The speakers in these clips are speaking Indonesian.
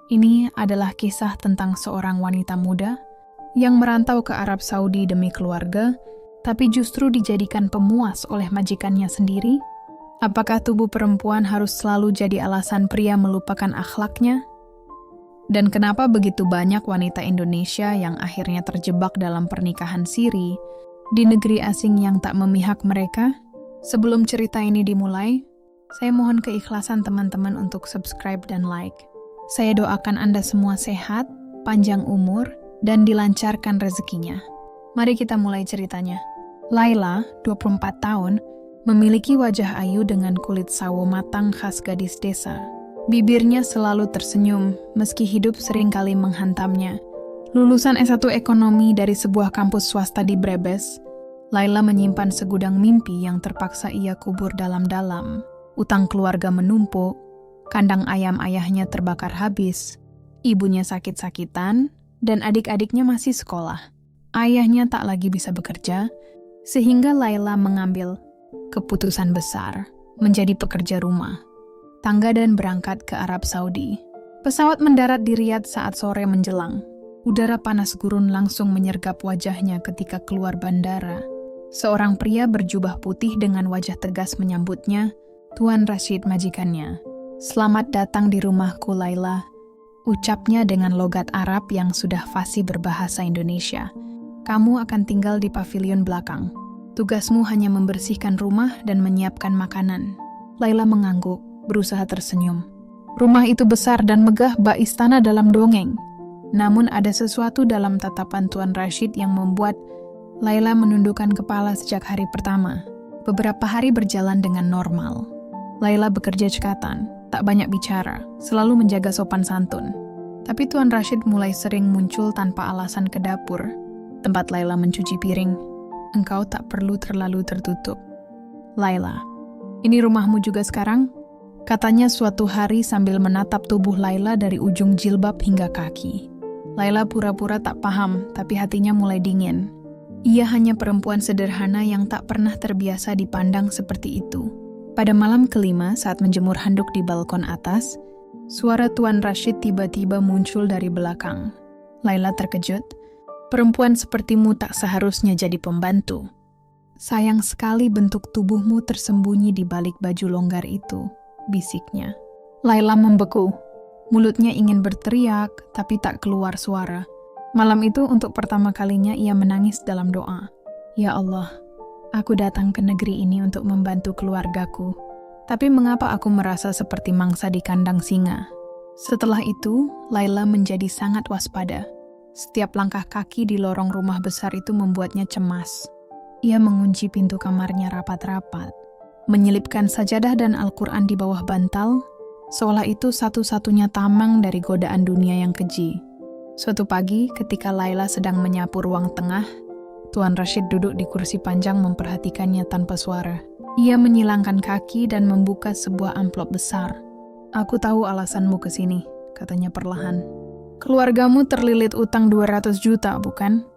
Ini adalah kisah tentang seorang wanita muda yang merantau ke Arab Saudi demi keluarga, tapi justru dijadikan pemuas oleh majikannya sendiri. Apakah tubuh perempuan harus selalu jadi alasan pria melupakan akhlaknya? Dan kenapa begitu banyak wanita Indonesia yang akhirnya terjebak dalam pernikahan siri di negeri asing yang tak memihak mereka? Sebelum cerita ini dimulai, saya mohon keikhlasan teman-teman untuk subscribe dan like. Saya doakan Anda semua sehat, panjang umur, dan dilancarkan rezekinya. Mari kita mulai ceritanya. Laila, 24 tahun, memiliki wajah ayu dengan kulit sawo matang khas gadis desa. Bibirnya selalu tersenyum, meski hidup seringkali menghantamnya. Lulusan S1 Ekonomi dari sebuah kampus swasta di Brebes, Laila menyimpan segudang mimpi yang terpaksa ia kubur dalam-dalam. Utang keluarga menumpuk, kandang ayam ayahnya terbakar habis, ibunya sakit-sakitan, dan adik-adiknya masih sekolah. Ayahnya tak lagi bisa bekerja, sehingga Laila mengambil keputusan besar menjadi pekerja rumah, tangga dan berangkat ke Arab Saudi. Pesawat mendarat di Riyadh saat sore menjelang. Udara panas gurun langsung menyergap wajahnya ketika keluar bandara. Seorang pria berjubah putih dengan wajah tegas menyambutnya, Tuan Rashid majikannya. "Selamat datang di rumahku, Laila," ucapnya dengan logat Arab yang sudah fasih berbahasa Indonesia. "Kamu akan tinggal di pavilion belakang. Tugasmu hanya membersihkan rumah dan menyiapkan makanan." Laila mengangguk, berusaha tersenyum. Rumah itu besar dan megah bak istana dalam dongeng. Namun ada sesuatu dalam tatapan Tuan Rashid yang membuat Laila menundukkan kepala sejak hari pertama. Beberapa hari berjalan dengan normal. Laila bekerja cekatan, tak banyak bicara, selalu menjaga sopan santun. Tapi Tuan Rashid mulai sering muncul tanpa alasan ke dapur, tempat Laila mencuci piring. "Engkau tak perlu terlalu tertutup, Laila. Ini rumahmu juga sekarang?" katanya suatu hari sambil menatap tubuh Laila dari ujung jilbab hingga kaki. Laila pura-pura tak paham, tapi hatinya mulai dingin. Ia hanya perempuan sederhana yang tak pernah terbiasa dipandang seperti itu. Pada malam kelima, saat menjemur handuk di balkon atas, suara Tuan Rashid tiba-tiba muncul dari belakang. Laila terkejut. "Perempuan sepertimu tak seharusnya jadi pembantu. Sayang sekali bentuk tubuhmu tersembunyi di balik baju longgar itu," bisiknya. Laila membeku. Mulutnya ingin berteriak, tapi tak keluar suara. Malam itu untuk pertama kalinya ia menangis dalam doa. "Ya Allah, aku datang ke negeri ini untuk membantu keluargaku. Tapi mengapa aku merasa seperti mangsa di kandang singa?" Setelah itu, Laila menjadi sangat waspada. Setiap langkah kaki di lorong rumah besar itu membuatnya cemas. Ia mengunci pintu kamarnya rapat-rapat, menyelipkan sajadah dan Al-Quran di bawah bantal, seolah itu satu-satunya tamang dari godaan dunia yang keji. Suatu pagi, ketika Laila sedang menyapu ruang tengah, Tuan Rashid duduk di kursi panjang memperhatikannya tanpa suara. Ia menyilangkan kaki dan membuka sebuah amplop besar. "Aku tahu alasanmu ke sini," katanya perlahan. "Keluargamu terlilit utang 200 juta, bukan?"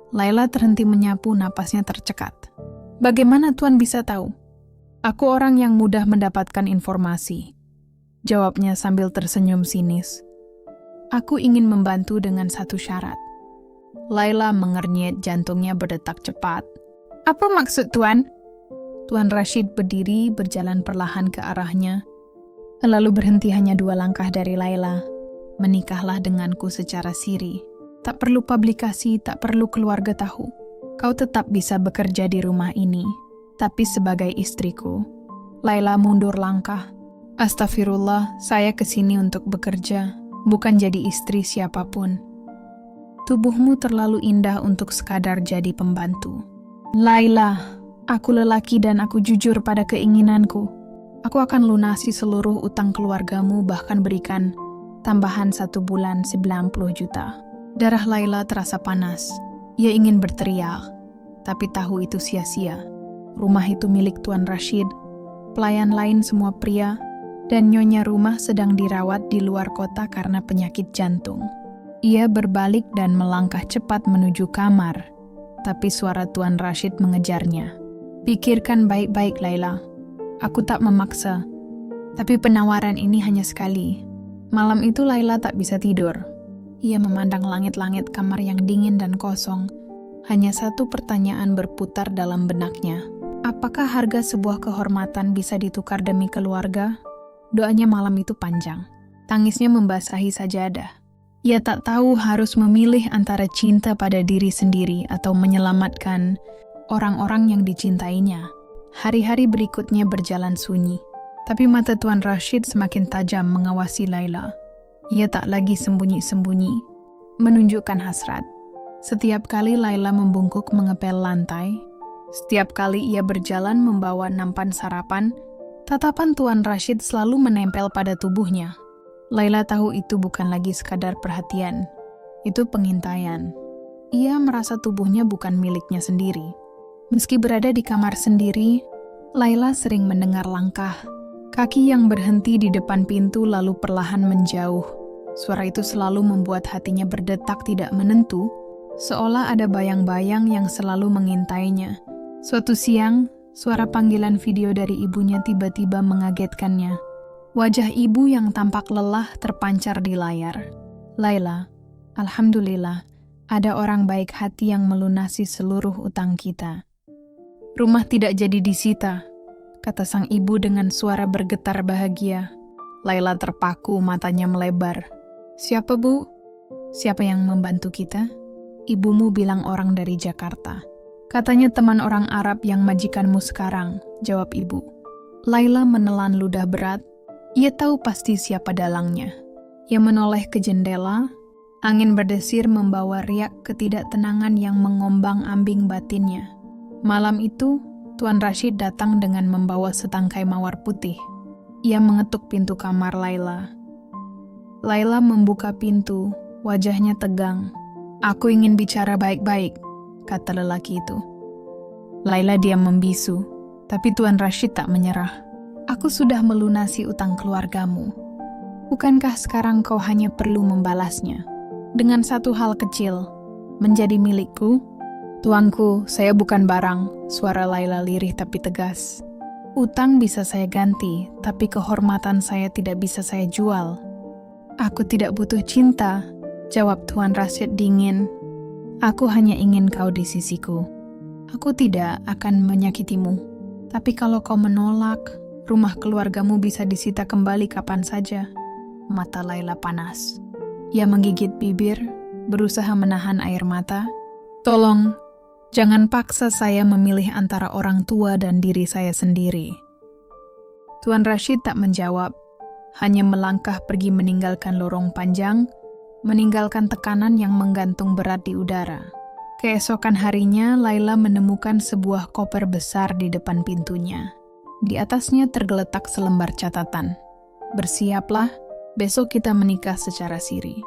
Laila terhenti menyapu, napasnya tercekat. "Bagaimana Tuan bisa tahu?" "Aku orang yang mudah mendapatkan informasi," jawabnya sambil tersenyum sinis. "Aku ingin membantu dengan satu syarat." Laila mengernyit, jantungnya berdetak cepat. "Apa maksud Tuan?" Tuan Rashid berdiri, berjalan perlahan ke arahnya, lalu berhenti hanya 2 langkah dari Laila. "Menikahlah denganku secara siri. Tak perlu publikasi, tak perlu keluarga tahu. Kau tetap bisa bekerja di rumah ini, tapi sebagai istriku." Laila mundur langkah. "Astagfirullah, saya kesini untuk bekerja, bukan jadi istri siapapun. Tubuhmu terlalu indah untuk sekadar jadi pembantu." "Laila, aku lelaki dan aku jujur pada keinginanku. Aku akan lunasi seluruh utang keluargamu, bahkan berikan tambahan 1 bulan 90 juta. Darah Laila terasa panas. Ia ingin berteriak, tapi tahu itu sia-sia. Rumah itu milik Tuan Rashid, pelayan lain semua pria, dan nyonya rumah sedang dirawat di luar kota karena penyakit jantung. Ia berbalik dan melangkah cepat menuju kamar, tapi suara Tuan Rashid mengejarnya. "Pikirkan baik-baik, Laila. Aku tak memaksa, tapi penawaran ini hanya sekali. Malam itu Laila tak bisa tidur. Ia memandang langit-langit kamar yang dingin dan kosong. Hanya satu pertanyaan berputar dalam benaknya. Apakah harga sebuah kehormatan bisa ditukar demi keluarga? Doanya malam itu panjang. Tangisnya membasahi sajadah. Ia tak tahu harus memilih antara cinta pada diri sendiri atau menyelamatkan orang-orang yang dicintainya. Hari-hari berikutnya berjalan sunyi. Tapi mata Tuan Rashid semakin tajam mengawasi Laila. Ia tak lagi sembunyi-sembunyi, menunjukkan hasrat. Setiap kali Laila membungkuk mengepel lantai, setiap kali ia berjalan membawa nampan sarapan, tatapan Tuan Rashid selalu menempel pada tubuhnya. Laila tahu itu bukan lagi sekadar perhatian, itu pengintaian. Ia merasa tubuhnya bukan miliknya sendiri. Meski berada di kamar sendiri, Laila sering mendengar langkah. Kaki yang berhenti di depan pintu lalu perlahan menjauh. Suara itu selalu membuat hatinya berdetak tidak menentu, seolah ada bayang-bayang yang selalu mengintainya. Suatu siang, suara panggilan video dari ibunya tiba-tiba mengagetkannya. Wajah ibu yang tampak lelah terpancar di layar. Laila, alhamdulillah, ada orang baik hati yang melunasi seluruh utang kita. Rumah tidak jadi disita, kata sang ibu dengan suara bergetar bahagia. Laila terpaku, matanya melebar. Siapa, Bu? Siapa yang membantu kita? Ibumu bilang orang dari Jakarta. Katanya teman orang Arab yang majikanmu sekarang, jawab ibu. Laila menelan ludah berat. Ia tahu pasti siapa dalangnya. Ia menoleh ke jendela. Angin berdesir membawa riak ketidaktenangan yang mengombang-ambing batinnya. Malam itu, Tuan Rashid datang dengan membawa setangkai mawar putih. Ia mengetuk pintu kamar Laila. Laila membuka pintu, wajahnya tegang. Aku ingin bicara baik-baik, kata lelaki itu. Laila diam membisu, tapi Tuan Rashid tak menyerah. Aku sudah melunasi utang keluargamu. Bukankah sekarang kau hanya perlu membalasnya? Dengan satu hal kecil, menjadi milikku? Tuanku, saya bukan barang, suara Laila lirih tapi tegas. Utang bisa saya ganti, tapi kehormatan saya tidak bisa saya jual. Aku tidak butuh cinta, jawab Tuan Rashid dingin. Aku hanya ingin kau di sisiku. Aku tidak akan menyakitimu. Tapi kalau kau menolak, rumah keluargamu bisa disita kembali kapan saja. Mata Laila panas. Ia menggigit bibir, berusaha menahan air mata. Tolong, jangan paksa saya memilih antara orang tua dan diri saya sendiri. Tuan Rashid tak menjawab, hanya melangkah pergi meninggalkan lorong panjang, meninggalkan tekanan yang menggantung berat di udara. Keesokan harinya, Laila menemukan sebuah koper besar di depan pintunya. Di atasnya tergeletak selembar catatan. Bersiaplah, besok kita menikah secara siri.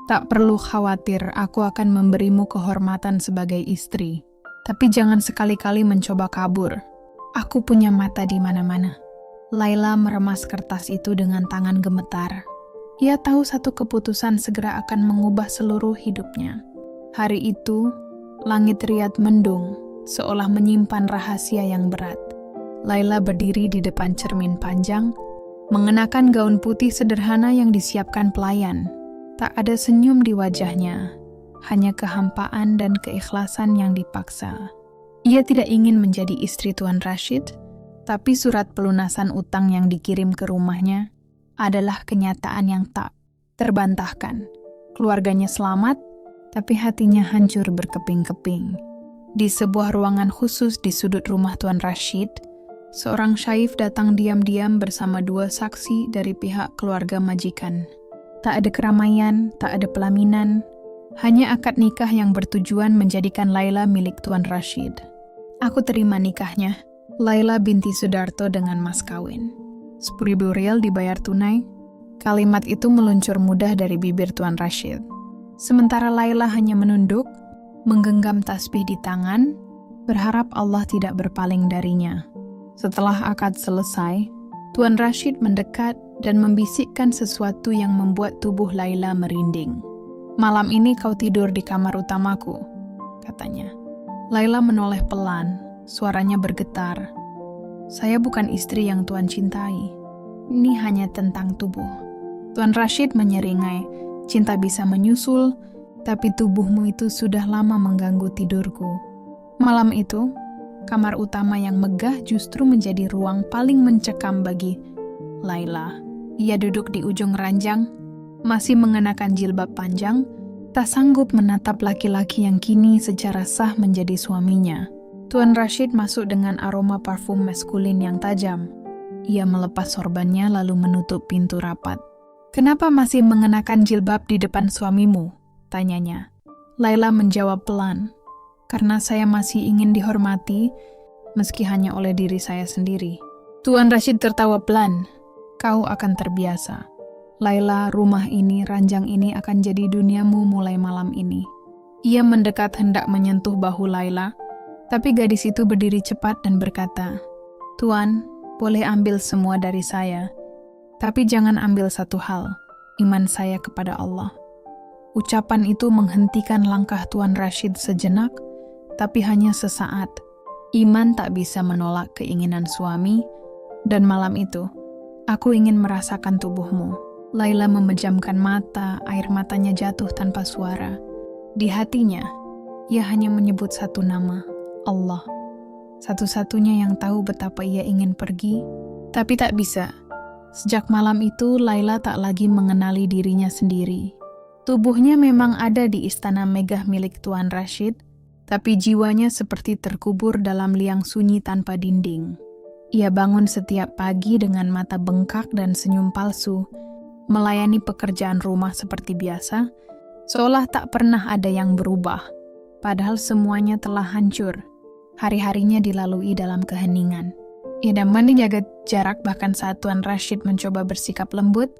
Tak perlu khawatir, aku akan memberimu kehormatan sebagai istri. Tapi jangan sekali-kali mencoba kabur. Aku punya mata di mana-mana. Laila meremas kertas itu dengan tangan gemetar. Ia tahu satu keputusan segera akan mengubah seluruh hidupnya. Hari itu, langit Riyadh mendung, seolah menyimpan rahasia yang berat. Laila berdiri di depan cermin panjang, mengenakan gaun putih sederhana yang disiapkan pelayan. Tak ada senyum di wajahnya, hanya kehampaan dan keikhlasan yang dipaksa. Ia tidak ingin menjadi istri Tuan Rashid, tapi surat pelunasan utang yang dikirim ke rumahnya adalah kenyataan yang tak terbantahkan. Keluarganya selamat, tapi hatinya hancur berkeping-keping. Di sebuah ruangan khusus di sudut rumah Tuan Rashid, seorang syaif datang diam-diam bersama dua saksi dari pihak keluarga majikan. Tak ada keramaian, tak ada pelaminan, hanya akad nikah yang bertujuan menjadikan Laila milik Tuan Rashid. Aku terima nikahnya, Laila binti Sudarto dengan mas kawin. 10.000 rial dibayar tunai. Kalimat itu meluncur mudah dari bibir Tuan Rashid. Sementara Laila hanya menunduk, menggenggam tasbih di tangan, berharap Allah tidak berpaling darinya. Setelah akad selesai, Tuan Rashid mendekat dan membisikkan sesuatu yang membuat tubuh Laila merinding. Malam ini kau tidur di kamar utamaku, katanya. Laila menoleh pelan, suaranya bergetar. Saya bukan istri yang Tuan cintai. Ini hanya tentang tubuh. Tuan Rashid menyeringai, cinta bisa menyusul, tapi tubuhmu itu sudah lama mengganggu tidurku. Malam itu, kamar utama yang megah justru menjadi ruang paling mencekam bagi Laila. Ia duduk di ujung ranjang, masih mengenakan jilbab panjang, tak sanggup menatap laki-laki yang kini secara sah menjadi suaminya. Tuan Rashid masuk dengan aroma parfum maskulin yang tajam. Ia melepas sorbannya lalu menutup pintu rapat. "Kenapa masih mengenakan jilbab di depan suamimu?" tanyanya. Laila menjawab pelan, "Karena saya masih ingin dihormati, meski hanya oleh diri saya sendiri." Tuan Rashid tertawa pelan. "Kau akan terbiasa. Laila, rumah ini, ranjang ini akan jadi duniamu mulai malam ini." Ia mendekat hendak menyentuh bahu Laila, tapi gadis itu berdiri cepat dan berkata, "Tuan, boleh ambil semua dari saya, tapi jangan ambil satu hal, iman saya kepada Allah." Ucapan itu menghentikan langkah Tuan Rashid sejenak, tapi hanya sesaat. Iman tak bisa menolak keinginan suami, dan malam itu, "Aku ingin merasakan tubuhmu." Laila memejamkan mata, air matanya jatuh tanpa suara. Di hatinya, ia hanya menyebut satu nama, Allah. Satu-satunya yang tahu betapa ia ingin pergi, tapi tak bisa. Sejak malam itu, Laila tak lagi mengenali dirinya sendiri. Tubuhnya memang ada di istana megah milik Tuan Rashid, tapi jiwanya seperti terkubur dalam liang sunyi tanpa dinding. Ia bangun setiap pagi dengan mata bengkak dan senyum palsu, melayani pekerjaan rumah seperti biasa, seolah tak pernah ada yang berubah, padahal semuanya telah hancur. Hari-harinya dilalui dalam keheningan. Ia dapat menjaga jarak bahkan saat Tuan Rashid mencoba bersikap lembut,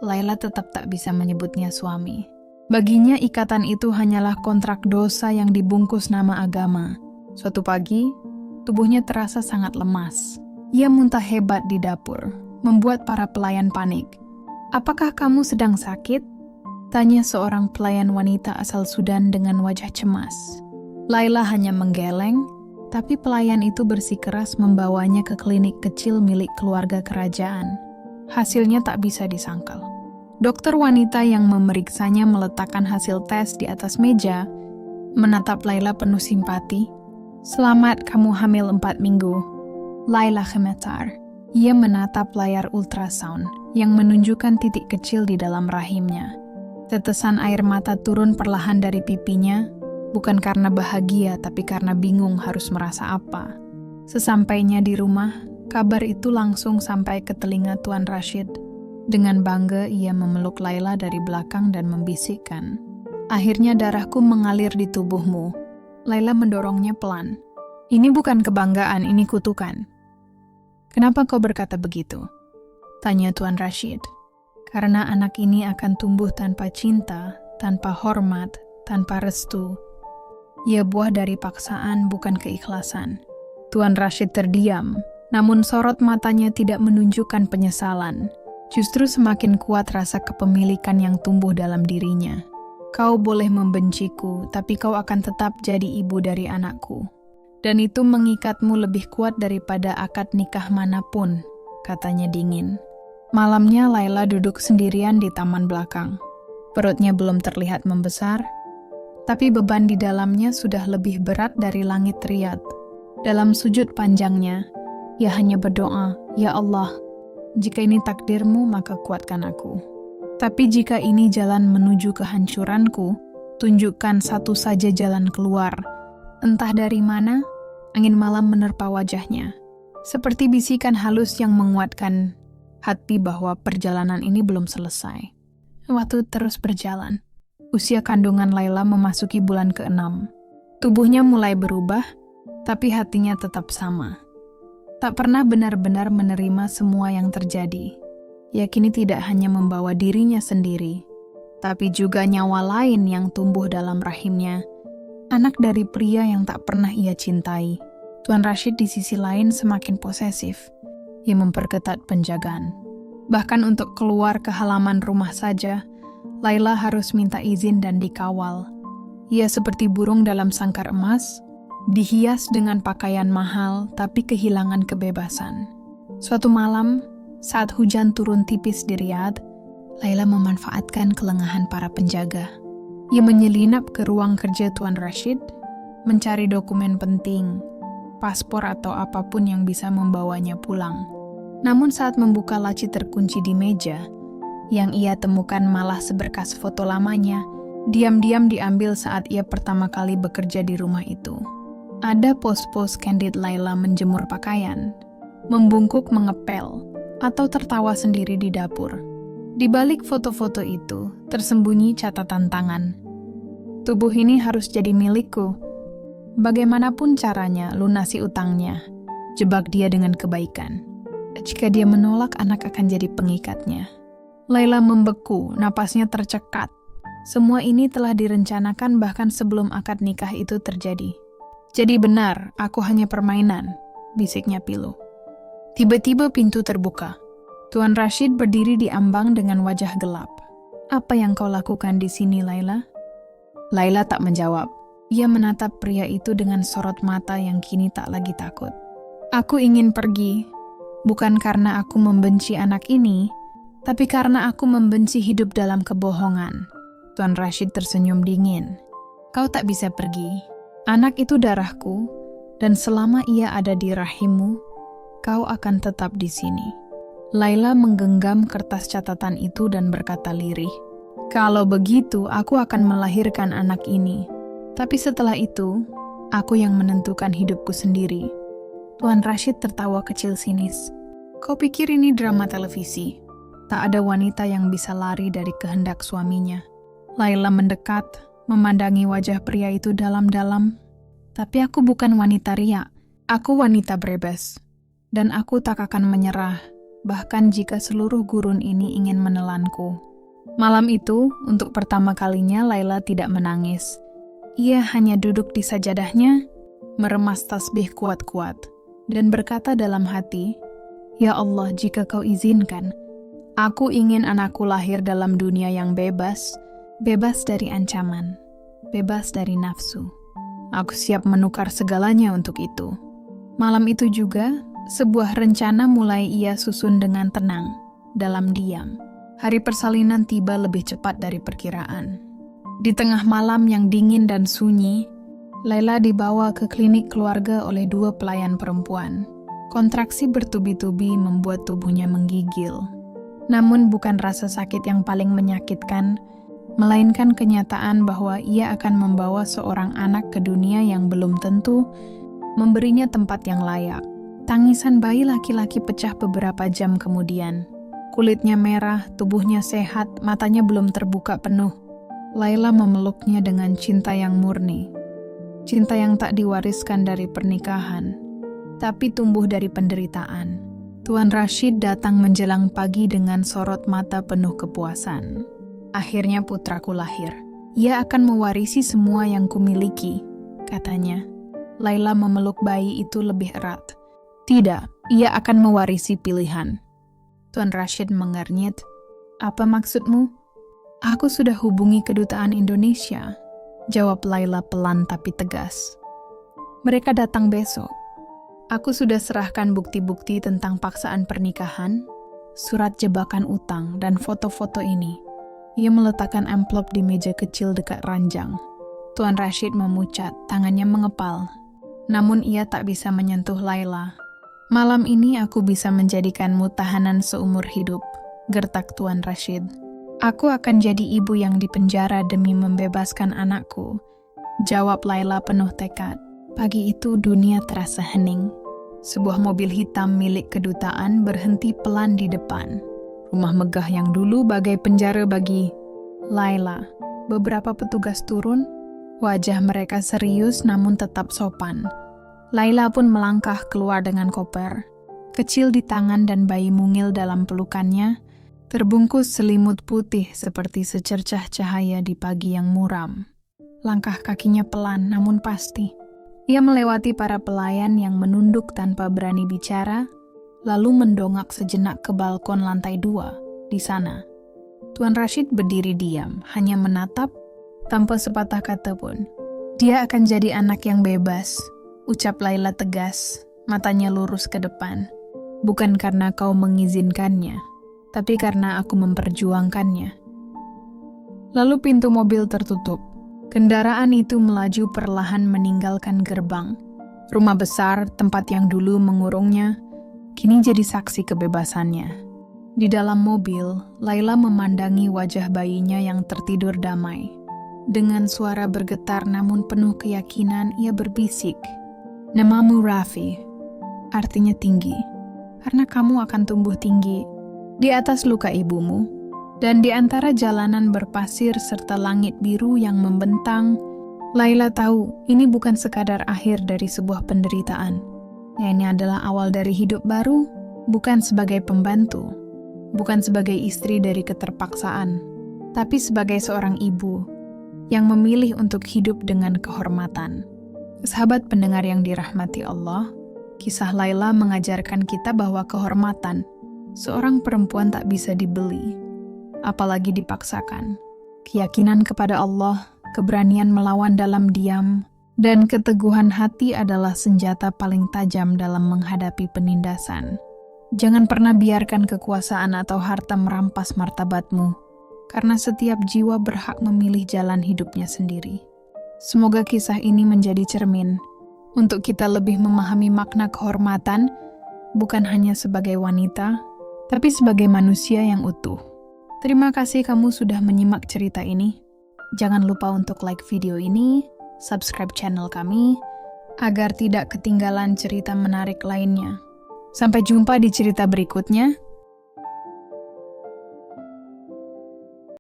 Laila tetap tak bisa menyebutnya suami. Baginya ikatan itu hanyalah kontrak dosa yang dibungkus nama agama. Suatu pagi, tubuhnya terasa sangat lemas. Ia muntah hebat di dapur, membuat para pelayan panik. "Apakah kamu sedang sakit?" tanya seorang pelayan wanita asal Sudan dengan wajah cemas. Laila hanya menggeleng, tapi pelayan itu bersikeras membawanya ke klinik kecil milik keluarga kerajaan. Hasilnya tak bisa disangkal. Dokter wanita yang memeriksanya meletakkan hasil tes di atas meja, menatap Laila penuh simpati. "Selamat, kamu hamil 4 minggu. Laila Khematar." Ia menatap layar ultrasound yang menunjukkan titik kecil di dalam rahimnya. Tetesan air mata turun perlahan dari pipinya, bukan karena bahagia, tapi karena bingung harus merasa apa. Sesampainya di rumah, kabar itu langsung sampai ke telinga Tuan Rashid. Dengan bangga, ia memeluk Laila dari belakang dan membisikkan, "Akhirnya darahku mengalir di tubuhmu." Laila mendorongnya pelan. "Ini bukan kebanggaan, ini kutukan." "Kenapa kau berkata begitu?" tanya Tuan Rashid. "Karena anak ini akan tumbuh tanpa cinta, tanpa hormat, tanpa restu. Ia buah dari paksaan, bukan keikhlasan." Tuan Rashid terdiam, namun sorot matanya tidak menunjukkan penyesalan. Justru semakin kuat rasa kepemilikan yang tumbuh dalam dirinya. "Kau boleh membenciku, tapi kau akan tetap jadi ibu dari anakku. Dan itu mengikatmu lebih kuat daripada akad nikah manapun," katanya dingin. Malamnya Laila duduk sendirian di taman belakang. Perutnya belum terlihat membesar, tapi beban di dalamnya sudah lebih berat dari langit Riyadh. Dalam sujud panjangnya, ia hanya berdoa, "Ya Allah, jika ini takdirmu maka kuatkan aku. Tapi jika ini jalan menuju kehancuranku, tunjukkan satu saja jalan keluar." Entah dari mana, angin malam menerpa wajahnya, seperti bisikan halus yang menguatkan hati bahwa perjalanan ini belum selesai. Waktu terus berjalan. Usia kandungan Laila memasuki bulan ke-6. Tubuhnya mulai berubah, tapi hatinya tetap sama. Tak pernah benar-benar menerima semua yang terjadi. Ia kini tidak hanya membawa dirinya sendiri, tapi juga nyawa lain yang tumbuh dalam rahimnya. Anak dari pria yang tak pernah ia cintai. Tuan Rashid di sisi lain semakin posesif. Ia memperketat penjagaan. Bahkan untuk keluar ke halaman rumah saja, Laila harus minta izin dan dikawal. Ia seperti burung dalam sangkar emas, dihias dengan pakaian mahal tapi kehilangan kebebasan. Suatu malam, saat hujan turun tipis di Riyadh, Laila memanfaatkan kelengahan para penjaga. Ia menyelinap ke ruang kerja Tuan Rashid, mencari dokumen penting, paspor atau apapun yang bisa membawanya pulang. Namun saat membuka laci terkunci di meja, yang ia temukan malah seberkas foto lamanya, diam-diam diambil saat ia pertama kali bekerja di rumah itu. Ada pos-pos candid Laila menjemur pakaian, membungkuk mengepel, atau tertawa sendiri di dapur. Di balik foto-foto itu, tersembunyi catatan tangan. Tubuh ini harus jadi milikku. Bagaimanapun caranya, lunasi utangnya. Jebak dia dengan kebaikan. Jika dia menolak, anak akan jadi pengikatnya. Laila membeku, napasnya tercekat. Semua ini telah direncanakan bahkan sebelum akad nikah itu terjadi. Jadi benar, aku hanya permainan, bisiknya Pilu. Tiba-tiba pintu terbuka. Tuan Rashid berdiri di ambang dengan wajah gelap. Apa yang kau lakukan di sini, Laila? Laila tak menjawab. Ia menatap pria itu dengan sorot mata yang kini tak lagi takut. Aku ingin pergi, bukan karena aku membenci anak ini, tapi karena aku membenci hidup dalam kebohongan. Tuan Rashid tersenyum dingin. Kau tak bisa pergi. Anak itu darahku, dan selama ia ada di rahimmu, kau akan tetap di sini. Laila menggenggam kertas catatan itu dan berkata lirih, kalau begitu aku akan melahirkan anak ini. Tapi setelah itu, aku yang menentukan hidupku sendiri. Tuan Rashid tertawa kecil sinis. Kau pikir ini drama televisi? Tak ada wanita yang bisa lari dari kehendak suaminya. Laila mendekat, memandangi wajah pria itu dalam-dalam. Tapi aku bukan wanita riak. Aku wanita bebas. Dan aku tak akan menyerah, bahkan jika seluruh gurun ini ingin menelanku. Malam itu, untuk pertama kalinya Laila tidak menangis. Ia hanya duduk di sajadahnya, meremas tasbih kuat-kuat, dan berkata dalam hati, Ya Allah, jika kau izinkan, aku ingin anakku lahir dalam dunia yang bebas, bebas dari ancaman, bebas dari nafsu. Aku siap menukar segalanya untuk itu. Malam itu juga, sebuah rencana mulai ia susun dengan tenang, dalam diam. Hari persalinan tiba lebih cepat dari perkiraan. Di tengah malam yang dingin dan sunyi, Laila dibawa ke klinik keluarga oleh 2 pelayan perempuan. Kontraksi bertubi-tubi membuat tubuhnya menggigil. Namun bukan rasa sakit yang paling menyakitkan, melainkan kenyataan bahwa ia akan membawa seorang anak ke dunia yang belum tentu memberinya tempat yang layak. Tangisan bayi laki-laki pecah beberapa jam kemudian. Kulitnya merah, tubuhnya sehat, matanya belum terbuka penuh. Laila memeluknya dengan cinta yang murni. Cinta yang tak diwariskan dari pernikahan, tapi tumbuh dari penderitaan. Tuan Rashid datang menjelang pagi dengan sorot mata penuh kepuasan. Akhirnya putraku lahir. Ia akan mewarisi semua yang kumiliki, katanya. Laila memeluk bayi itu lebih erat. Tidak, ia akan mewarisi pilihan. Tuan Rashid mengernyit. Apa maksudmu? Aku sudah hubungi kedutaan Indonesia, jawab Laila pelan tapi tegas. Mereka datang besok. Aku sudah serahkan bukti-bukti tentang paksaan pernikahan, surat jebakan utang, dan foto-foto ini. Ia meletakkan amplop di meja kecil dekat ranjang. Tuan Rashid memucat, tangannya mengepal. Namun ia tak bisa menyentuh Laila. Malam ini aku bisa menjadikanmu tahanan seumur hidup, gertak Tuan Rashid. Aku akan jadi ibu yang dipenjara demi membebaskan anakku, jawab Laila penuh tekad. Pagi itu dunia terasa hening. Sebuah mobil hitam milik kedutaan berhenti pelan di depan. Rumah megah yang dulu bagai penjara bagi Laila. Beberapa petugas turun, wajah mereka serius namun tetap sopan. Laila pun melangkah keluar dengan koper, kecil di tangan dan bayi mungil dalam pelukannya, terbungkus selimut putih seperti secercah cahaya di pagi yang muram. Langkah kakinya pelan namun pasti. Ia melewati para pelayan yang menunduk tanpa berani bicara, lalu mendongak sejenak ke balkon lantai 2 di sana. Tuan Rashid berdiri diam, hanya menatap tanpa sepatah kata pun. Dia akan jadi anak yang bebas, ucap Laila tegas, matanya lurus ke depan. Bukan karena kau mengizinkannya, tapi karena aku memperjuangkannya. Lalu pintu mobil tertutup. Kendaraan itu melaju perlahan meninggalkan gerbang. Rumah besar, tempat yang dulu mengurungnya, kini jadi saksi kebebasannya. Di dalam mobil, Laila memandangi wajah bayinya yang tertidur damai. Dengan suara bergetar namun penuh keyakinan, ia berbisik, "Namamu Raffi, artinya tinggi, karena kamu akan tumbuh tinggi di atas luka ibumu." Dan di antara jalanan berpasir serta langit biru yang membentang, Laila tahu ini bukan sekadar akhir dari sebuah penderitaan. Ini adalah awal dari hidup baru, bukan sebagai pembantu, bukan sebagai istri dari keterpaksaan, tapi sebagai seorang ibu yang memilih untuk hidup dengan kehormatan. Sahabat pendengar yang dirahmati Allah, kisah Laila mengajarkan kita bahwa kehormatan seorang perempuan tak bisa dibeli, apalagi dipaksakan. Keyakinan kepada Allah, keberanian melawan dalam diam, dan keteguhan hati adalah senjata paling tajam dalam menghadapi penindasan. Jangan pernah biarkan kekuasaan atau harta merampas martabatmu, karena setiap jiwa berhak memilih jalan hidupnya sendiri. Semoga kisah ini menjadi cermin untuk kita lebih memahami makna kehormatan, bukan hanya sebagai wanita, tapi sebagai manusia yang utuh. Terima kasih kamu sudah menyimak cerita ini. Jangan lupa untuk like video ini, subscribe channel kami, agar tidak ketinggalan cerita menarik lainnya. Sampai jumpa di cerita berikutnya.